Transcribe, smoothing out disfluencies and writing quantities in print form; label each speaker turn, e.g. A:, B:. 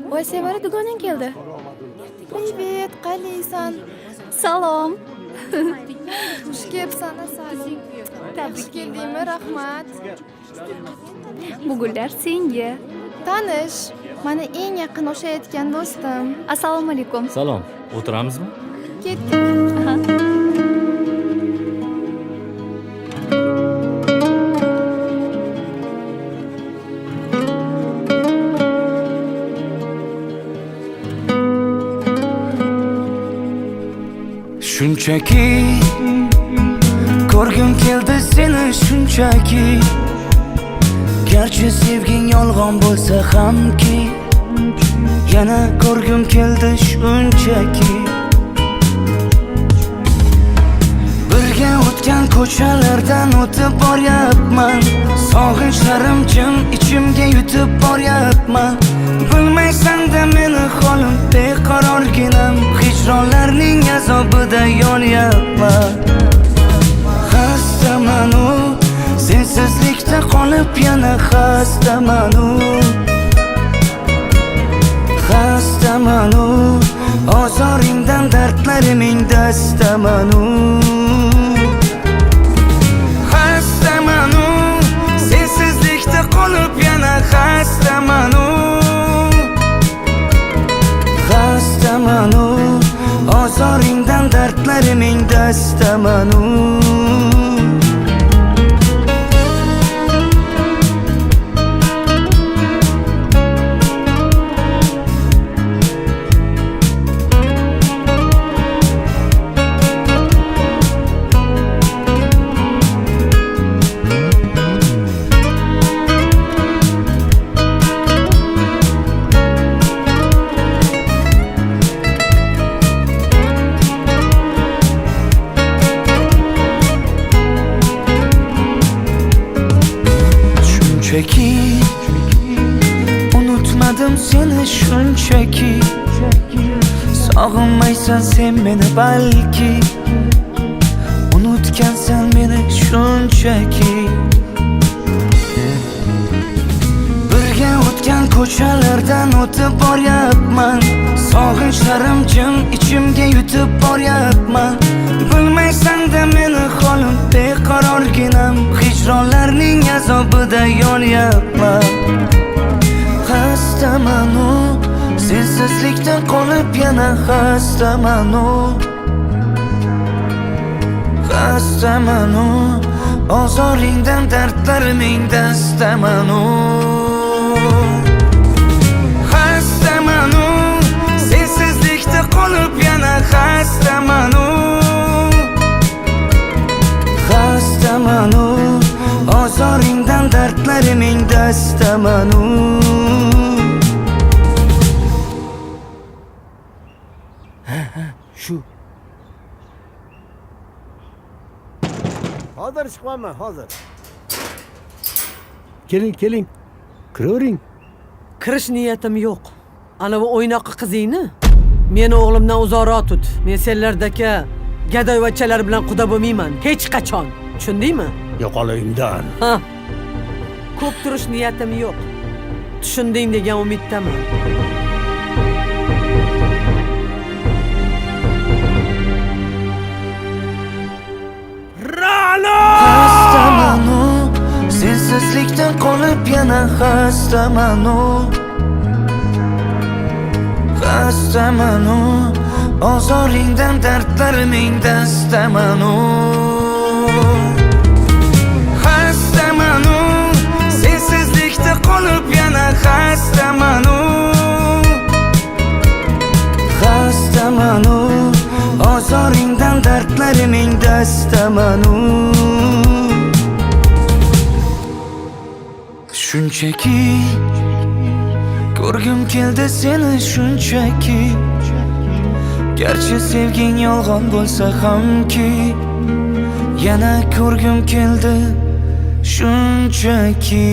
A: Voy Sevara, dugonang keldi. Привет, qalaysan?
B: Salom.
A: Xush kelibsan, Asalim. Xush keldingmi? Rahmat.
B: Bu gullar senga.
A: Tanish, mana eng yaqin o'xshayotgan do'stim.
B: Assalomu alaykum.
C: Salom. O'tiramizmi?
A: Ketdik.
D: Shunchaki ko'rgim keldi seni shunchaki, garchi sevging yolg'on bo'lsa hamki, yana ko'rgim keldi shunchaki. Birga o'tgan ko'chalardan o'tib boryapman, sog'inchlarim jim ichimga yutib boryapman. Bilmaysan-da meni holim beqarorginam, hijronlarning azobida yonyapman. Xastamanu, sensizlikda qolib yana xastamanu. Xastamanu, ozoringdan dardlariming dastamanu. Xastamanu, sensizlikda qolib yana xastamanu. Xastamanu, ozoringdan dardlariming dastamanu. Shunchaki unutmadim seni shunchaki, sog'inmaysan sen meni balki, unutgansan meni shunchaki. Birga o'tgan ko'chalardan o'tib boryapman, sog'inchlarim jim ichimga yutib boryapman. Bilmaysan-da meni holim beqarorginam, hijronlarning azobida yonyapman. Xastamanu, sensizlikda qolib yana xastamanu. Xastamanu, ozoringdan dardlariming dastamanu. Xastamanu, sensizlikda qolib yana xastamanu. Xastamanu, ozoringdan dardlariming dastamanu. Shu.
E: Hozir chiqaman, hozir. Keling. Kiravering.
F: Kirish niyatim yo'q. Ana bu o'ynoqi qizingni meni o'g'limdan uzoqroq tut. Men senlardagi gadoyvachchalar bilan quda bo'lmayman hech qachon. Tushundingmi?
E: Yo'qolayimdan.
F: Ha. Ko'p turish niyatim yo'q. Tushunding degan umiddaman.
D: Xastamanu, sensizlikdan qolib yana xastamanu. Xastamanu, ozoringdan dardlariming dastamanu. Xastamanu, sensizlikda qolib yana xastamanu. Xastamanu, ozoringdan dardlariming dastamanu. Shunchaki ko'rgim keldi seni shunchaki, garchi sevging yolg'on bo'lsa hamki, yana ko'rgim keldi shunchaki.